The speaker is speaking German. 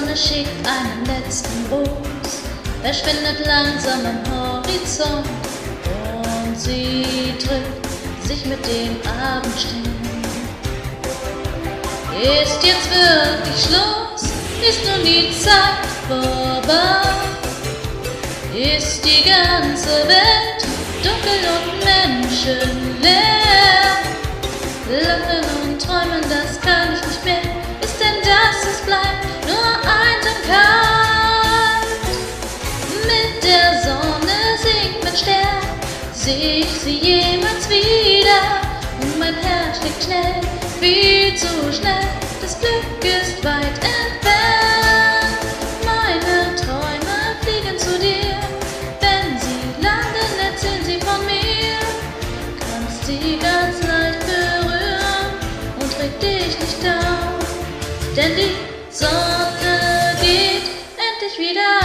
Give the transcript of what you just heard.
Sonne schickt einen letzten Gruß, verschwindet langsam am Horizont und sie trifft sich mit dem Abendstern. Ist jetzt wirklich Schluss? Ist nun die Zeit vorbei? Ist die ganze Welt dunkel und menschenleer? Lachen und träumen, das kann ich nicht mehr. Ist denn das, es bleibt nur Einsamkeit? Mit der Sonne singt mein Stern, seh ich sie jemals wieder? Und mein Herz schlägt schnell, viel zu schnell, das Glück ist weit entfernt. Meine Träume fliegen zu dir, wenn sie landen, erzählen sie von mir. Kannst sie ganz leicht berühren und reg dich nicht auf, denn die Sonne geht endlich wieder